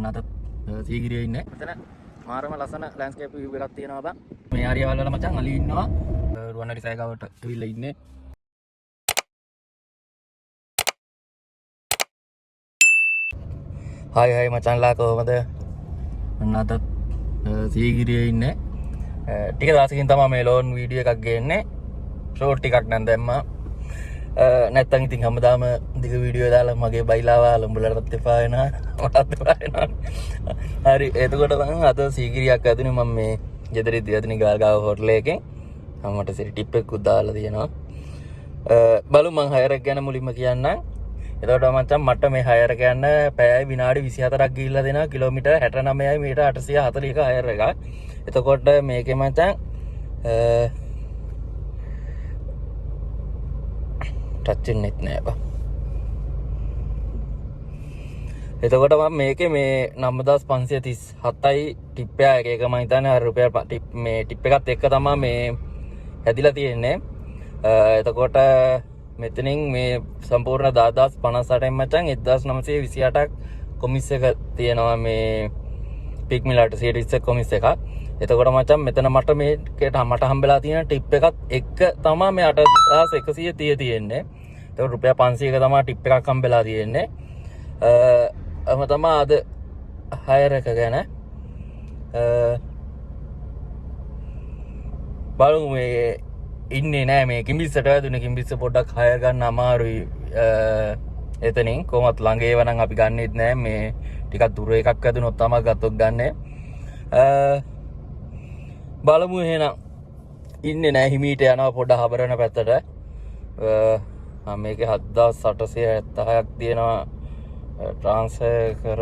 අද සීගිරියේ ඉන්නේ. මෙතන මාරම ලස්සන ලෑන්ඩ්ස්කේප් view එකක් තියෙනවා බං. මේ ආරියවල වල මචං අලි ඉන්නවා. රුවන්වැලි සෑගාවට ඇවිල්ලා ඉන්නේ. හායි මචංලා කොහමද? මම අද සීගිරියේ ඉන්නේ. ටික දවසකින් තමයි මේ ලෝන් වීඩියෝ එකක් ගේන්නේ. ෂෝට් ටිකක් නම් දැම්මා. නැත්තම් ඉතින් හැමදාම දිග වීඩියෝ දාලා මගේ බයිලාවා උඹලටත් එපා වෙනවා මටත් එපා වෙනවා. හරි එතකොට මම අද සීගිරියක් ඇදුනේ මම මේ ගෙදරින් දියදෙනි ගාල්ගාව හෝටල් එකෙන්. මට සිරි ටිප් එකක් දාලා තියෙනවා. බලමු මං හයර් එක ගැන මුලින්ම කියන්නම්. එතකොට මචං මට මේ හයර් එක යන පැයයි විනාඩි 24ක් ගිහිල්ලා දෙනවා කිලෝමීටර් 69යි මීටර් 841 හයර් එක. එතකොට මේකේ මචං ටච් වෙන්නෙත් නෑ බා. එතකොට මම මේකේ මේ 9537යි ටිප් එක මම හිතන්නේ අර රුපියල් ටිප් මේ ටිප් එකත් එක්ක තමයි මේ හැදිලා තියෙන්නේ. එතකොට මෙතනින් මේ සම්පූර්ණ 10058න් මචං 1928ක් කොමිස් එක තියෙනවා මේ පික්මිලාට 120 කොමිස් එකක්. එතකොට මචං මෙතන මට මේකට මට හම්බෙලා තියෙන ටිප් එකත් එක්ක තමයි මේ 8130 තියෙන්නේ. ඒක රුපියල් 500ක තමයි ටිප් එකක් හම්බෙලා තියෙන්නේ. තමයි අද හයර් එක ගැන බලමු. මේ ඉන්නේ නෑ මේ කිඹිස්සට වැදුනේ. කිඹිස්ස පොඩ්ඩක් හයර් ගන්න අමාරුයි. එතනින් කොහොමත් ළඟ ඒව නම් අපි ගන්නෙත් නෑ. මේ ටිකක් දුර එකක් වැදුනොත් තමයි ගත්තොත් ගන්නෙ. බලමු එහෙනම්. ඉන්නේ නෑ හිමීට යනවා පොඩ හබරන පැත්තට. මම මේකේ 7876ක් තියෙනවා. ට්‍රාන්ස්ෆර්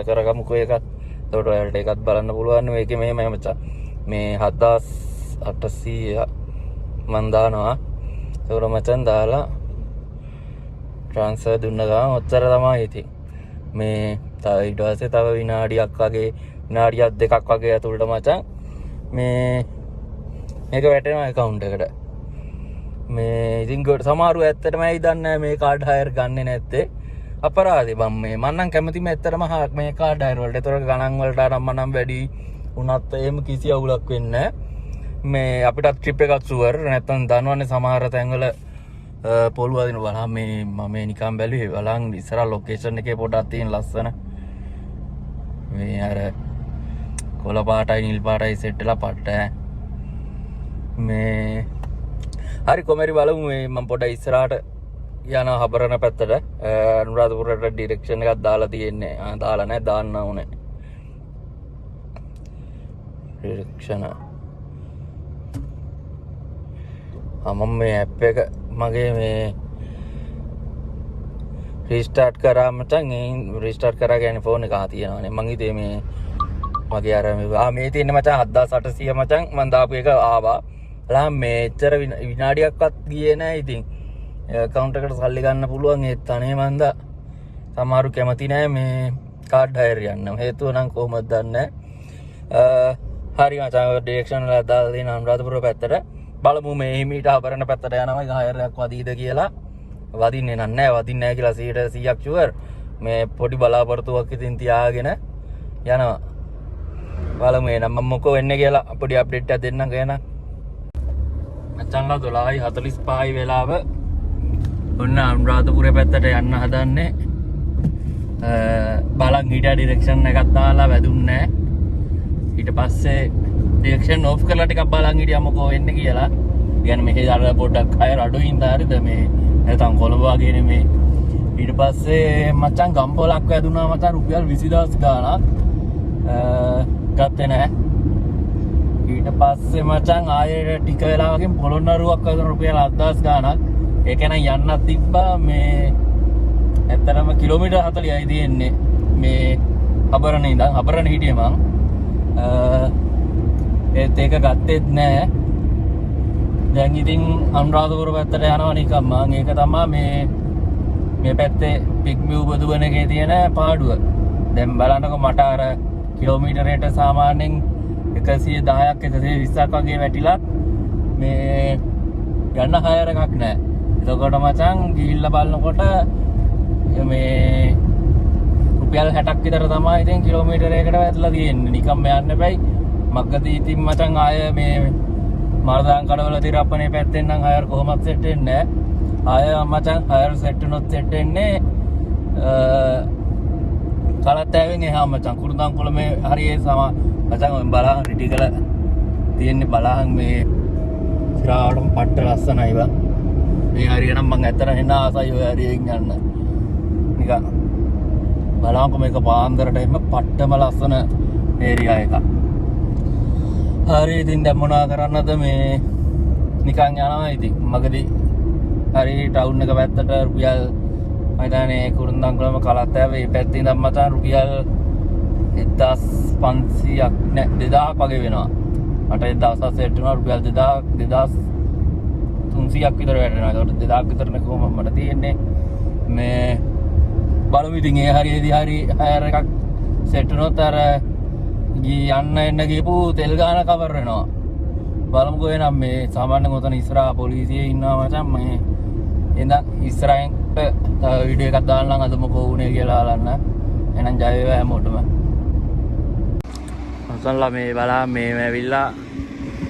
කරගමුකෝ ඒකත්. එතකොට ඔයාලට ඒකත් බලන්න පුළුවන්. මේකේ මෙහෙමයි මචං. මේ 7800 මන් දානවා. එතකොට මචං දාලා ට්‍රාන්ස්ෆර් දුන්න ගමන් ඔච්චර තමයි ඉතින්. මේ තව ඊට පස්සේ තව විනාඩියක් වගේ විනාඩියක් දෙකක් වගේ ඇතුළට මචං මේ මේක වැටෙනවා account එකට. මේ ඉතින් සමහරව ඇත්තටම ඇයි දන්නේ මේ කාඩ් හයර් ගන්නෙ නැත්තේ. අපරාධේ බම් මේ මම නම් කැමතිම ඇත්තටම මේ කාඩ් හයර් වලට. ඒතර ගණන් වලට අරන් මනම් වැඩි උනත් එහෙම කිසි අවුලක් වෙන්නේ නැහැ. මේ අපිට ට්‍රිප් එකක් ෂුවර්. නැත්තම් දන්නවනේ සමහර තැන්වල පොළු වදින බලන්න මේ මම නිකන් බැලුවේ බලන් ඉස්සරහ ලොකේෂන් එකේ පොඩක් තියෙන ලස්සන මේ අර කොළ පාටයි නිල් පාටයි සෙට් වෙලා පට්ට මේ හරි කොමරි බලමු. මේ මම පොඩ්ඩක් ඉස්සරහට යන හබරන පැත්තට අනුරාධපුරට ඩිරෙක්ෂන් එකක් දාලා තියෙන්නේ. දාලා නැහැ දාන්න ඕනේ. ඩිරෙක්ෂන මම මේ ඇප් එක මගේ මේ රීස්ටාර්ට් කරා මචං. රීස්ටාර්ට් කරා කියන්නේ ෆෝන් එක තියෙනවානේ. මං හිතේ මේ මගේ අර මේ තියෙන මචං 7800 මචං මං දාපු එක ආවා. අලා මේච්චර විනාඩියක්වත් ගියේ නැහැ. ඉතින් account එකට සල්ලි ගන්න පුළුවන් ඒත් අනේ මන්දා සමහරු කැමති නැහැ මේ කාඩ් හයර් යන්න. හේතුව නම් කොහොමද දන්නේ නැහැ. හරි මචං ඩිරෙක්ෂන් වල දාලා දෙන අනුරාධපුර පැත්තට බලමු මේ හිමීට හබරන පැත්තට යනවා. හයර් එකක් වදීද කියලා. වදින්නේ නැහැ. වදින්නේ නැහැ කියලා 100%ක් ෂුවර්. මේ පොඩි බලාපොරොත්තුවක් ඉතින් තියාගෙන යනවා. බලමු එනම් මම මොකෝ වෙන්නේ කියලා පොඩි අප්ඩේට් එකක් දෙන්නම් ගේන. මචංලා 12:45යි වෙලාව. ඔන්න අනුරාධපුරේ පැත්තට යන්න හදන්නේ. බලන් හිටියා ඩිරෙක්ෂන් එකක් දාලා වැදුන්නේ නැහැ. ඊට පස්සේ ඩිරෙක්ෂන් ඕෆ් කරලා ටිකක් බලන් හිටියා මොකෝ වෙන්නේ කියලා. කියන්නේ මෙහෙ අර පොඩ්ඩක් හයර් අඩුයින්ද හරිද මේ නැත්නම් කොළඹ වගේ නෙමේ. ඊට පස්සේ මචං ගම්පොලක් වැදුනා මචං රුපියල් 20000 ගාණක්. ගත්තේ නැහැ. ඊට පස්සේ මචං ආයෙ ටික වෙලාවකින් පොළොන්නරුවක් වැදුනා රුපියල් 7000 ගාණක්. ඒක නම් යන්නත් තිබ්බා මේ ඇත්තටම කිලෝමීටර් 40යි තියෙන්නේ මේ හබරනේ ඉඳන්. හබරනේ හිටියේ මං. ඒත් ඒක ගත්තෙත් නෑ. දැන් ඉතින් අනුරාධපුර පැත්තට යනවා නිකන් මං. ඒක තමයි මේ පැත්තේ පිග්මිව් බදුවන එකේ තියෙන පාඩුව. දැන් බලන්නකො මට අර කිලෝමීටරයට සාමාන්‍යයෙන් 110ක් 120ක් වගේ වැටිලා මේ යන්න හයර් එකක් නෑ. එතකොට මචං ගිහිල්ලා බලනකොට මේ රුපියල් 60ක් විතර තමයි ඉතින් කිලෝමීටරයකට වැටලා තියෙන්නේ. නිකම්ම යන්න බෑයි. මග්ගදී ඉතින් මචං ආය මේ මර්දාන් කඩවල තිරප්පනේ පැත්තෙන් නම් හයර් කොහොමත් සෙට් වෙන්නේ නැහැ. ආය මචං හයර් සෙට් වුණොත් සෙට් වෙන්නේ කලත්තෑවෙන් එහා මචං කුරුඳන්කුල මේ හරියේ සම මචං ඔය බලහන් රිටිකල තියෙන්නේ බලහන් මේ සිරාවටම පට්ට ලස්සනයි බං. මේ හරිය නම් මං ඇත්තට එන්න ආසයි ඔය හරියෙන් යන්න. නිකන් බලහන්කො මේක පාන්දරට එන්න පට්ටම ලස්සන ඒරියා එකක්. හරි ඉතින් දැන් මොනවා කරන්නද මේ නිකන් යනවා ඉතින් මගදී හරි ටවුන් එක පැත්තට රුපියල් මම හිතන්නේ කුරුඳන්කුලම කලත්තෑව මේ පැත්තේ ඉඳන් මචං රුපියල් 1500ක් නෑ 2000ක් වගේ වෙනවා. මට 1000ක් සෙට් වෙනවා රුපියල් 2300ක් විතර වැටෙනවා. ඒකට 2000ක් විතරනේ කොහොම මට තියෙන්නේ. මේ බලමු ඉතින් ඒ හරියේදී හරි හයර් එකක් සෙට් වුණොත් අර යන්න එන්න ගිහපු තෙල් ගාන කවර් වෙනවා. බලමුකෝ එනම් මේ සාමාන්‍යයෙන් උතන ඉස්සරහා පොලිසිය ඉන්නවා මචං. මේ ඉඳන් ඉස්සරහින් වීඩියෝ එකක් දාන්න අද මොකෝ වුනේ කියලා අහන්න. එහෙනම් ජය වේවා හැමෝටම. මසල්ලා මේ බලා මේ ඇවිල්ලා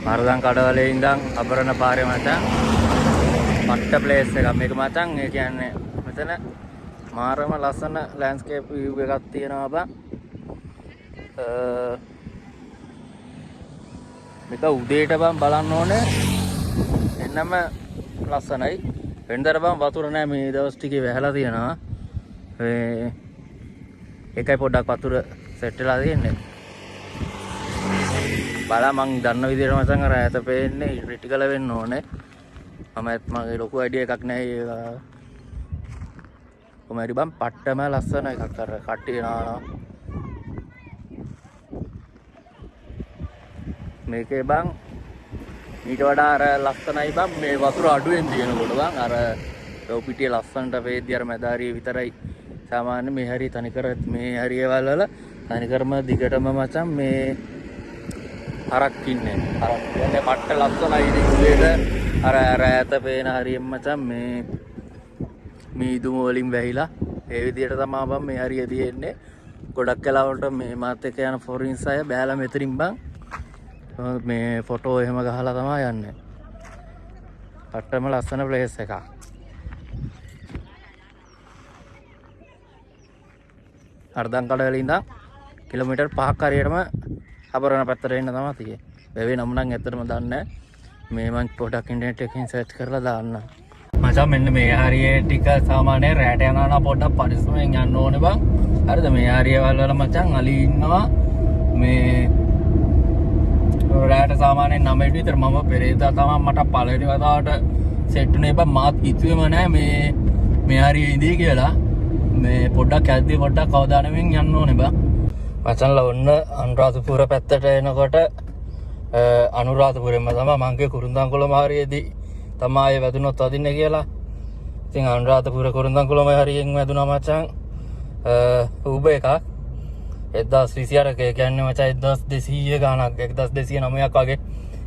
මර්දන් කඩවලේ ඉඳන් අබරණ පාරේ මචං. මට්ට ප්ලේස් එකක් මේක මචං. ඒ කියන්නේ මෙතන මාරම ලස්සන ලෑන්ඩ්ස්කේප් view එකක් තියෙනවා බං. මේක උදේට බං බලන්න ඕනේ. එන්නම ලස්සනයි. වෙනදට බං වතුර නැහැ මේ දවස් ටිකේ වැහලා තියෙනවා. ඒකයි පොඩ්ඩක් වතුර සෙට් වෙලා තියෙන්නේ. බලා මං දන්න විදිහට මචං අර ඈත පේන්නේ ක්‍රිටිකල් වෙන්න ඕනේ. මගේ ලොකු අයිඩියා එකක් නැහැ ඒක. කොහමද බං පට්ටම ලස්සන එකක් අර කට්ටිය නානවා. මේකේ බං ඊට වඩා අර ලස්සනයි බං මේ වතුර අඩුවෙන් තියෙනකොට බං අර රෝ පිටියේ ලස්සනට වේද්දි අර මැදාරිය විතරයි සාමාන්‍ය මේ හරිය තනිකර මේ හරියවල වල තනිකරම දිගටම මචං මේ හරක් ඉන්නේ. හරක් කියන්නේ පට්ට ලස්සනයි ඉතින් උදේට අර ඈත පේන හරියෙන් මචං මේ මීදුම වලින් වැහිලා ඒ විදිහට තමයි බං මේ හරිය තියෙන්නේ. ගොඩක් කලාවට මේ මාත් එක්ක යන ෆොරින්ස් අය බෑලා මෙතනින් බං මේ ෆොටෝ එහෙම ගහලා තමයි යන්නේ. පට්ටම ලස්සන ප්ලේස් එකක්. අර්ධන් කඩවල ඉඳන් කිලෝමීටර් 5ක් හරියටම අපරණ පැත්තට එන්න තමයි තියෙන්නේ. වෙවේ නම් නම් ඇත්තටම දන්නේ නැහැ. මේ මං පොඩක් ඉන්ටර්නෙට් එකකින් සර්ච් කරලා දාන්න. මචං මෙන්න මේ හරියේ ටික සාමාන්‍ය රැට යනවා නම් පොඩ්ඩක් පරිස්සමෙන් යන්න ඕනේ බං. හරිද මේ හරියවල වල මචං අලි ඉන්නවා. මේ රැට සාමාන්‍යයෙන් 9ට විතර මම පෙරේදා තමයි මට පළවෙනි වතාවට සෙට් උනේ බං. මාත් හිතුවේම නෑ මේ හරියේ ඉඳී කියලා. මේ පොඩ්ඩක් ඇද්දී පොඩ්ඩක් අවදානමින් යන්න ඕනේ බං. මචංලා ඔන්න අනුරාධපුර පැත්තට එනකොට අනුරාධපුරෙන්ම තමයි මංගේ කුරුඳන්කුලම හරියේදී තමයි වැදුනොත් අදින්නේ කියලා. ඉතින් අනුරාධපුර කුරුඳන්කුලම හරියෙන් වැදුනා මචං. ඌබ එකක් 1228 කියන්නේ මචං 1200 ගාණක් 1209ක් වගේ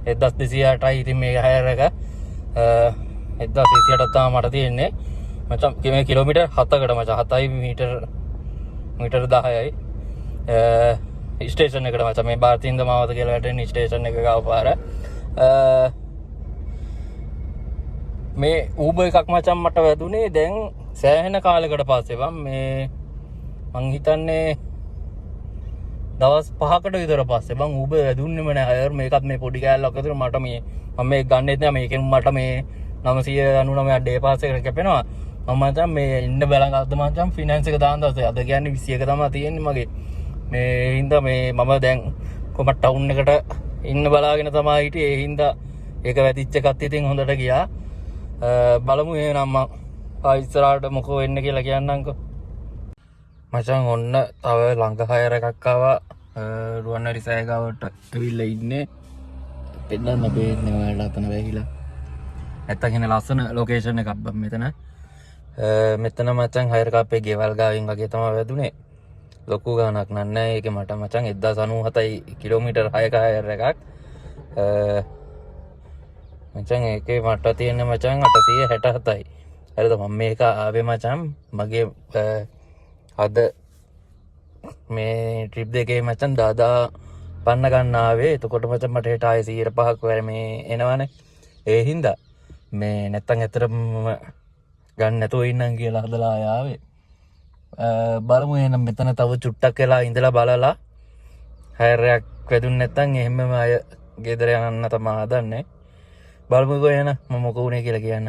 1208යි. ඉතින් මේ හයර් එක 1228ක් තමයි මට තියෙන්නේ මචං. මේ කිලෝමීටර් 7කට මචං 7යි මීටර් 10යි. ස්ටේෂන් එකට මචං මේ ಭಾರತೀන්ද මාවත කියලා වැටෙන ස්ටේෂන් එක ගාව පාර. මේ ඌබර් එකක් මචං මට වැදුනේ දැන් සෑහෙන කාලයකට පස්සේ බං. මේ මං හිතන්නේ දවස් 5කට විතර පස්සේ බං ඌබර් වැදුන්නේම නෑ හයර්. මේකත් මේ පොඩි කෑල්ලක් අතර මට මේ මම මේක ගන්නෙත් නෑ. මේකෙන් මට මේ 999ක් ඩේ පාස් එකකට කැපෙනවා. මම මචං මේ ඉන්න බලන් අද මචං ෆිනෑන්ස් එක දාන්න දැස අද කියන්නේ 21 තමයි තියෙන්නේ මගේ. මේ හින්දා මේ මම දැන් කොහමද ටවුන් එකට ඉන්න බලාගෙන තමයි හිටියේ. ඒ හින්දා ඒක වැදිච්ච එකත් ඉතින් හොඳට ගියා. බලමු එහෙනම් මම ඉස්සරහට මොකෝ වෙන්න කියලා කියන්නම්කෝ. මචං ඔන්න තව ළඟ හයර් එකක් ආවා. රුවන්වැලි සෑගාවට ඇවිල්ලා ඉන්නේ. පෙන්නන්න බේන්නේ ඔයාලට අතන වැහිලා. නැත්තම් ලස්සන ලොකේෂන් එකක් බම් මෙතන. මෙතන මචං හයර් කාපේ ගෙවල් ගාවින් වගේ තමයි වැදුනේ. ලොකු ගාණක් නෑ. ඒකේ මට මචං 1097යි කිලෝමීටර් 6ක හයර් එකක්. මචං ඒකේ මට තියෙන මචං 867යි. හරිද මම මේක ආවේ මචං මගේ අද මේ ට්‍රිප් දෙකේ මචන් දාදා පන්න ගන්න ආවේ. එතකොට මචන් මට හෙට ආයේ 105ක් වර මේ එනවනේ. ඒ හින්දා මේ නැත්තම් ඇත්තටම ගන්න නැතුව ඉන්නම් කියලා හදලා ආවේ. බලමු එහෙනම් මෙතන තව චුට්ටක් වෙලා ඉඳලා බලලා හැරයක් වැදුන්නේ නැත්තම් එහෙමම අය ගෙදර යන්න තමයි හදන්නේ. බලමුකෝ එහෙනම් මම මොකෝ උනේ කියලා කියන්න.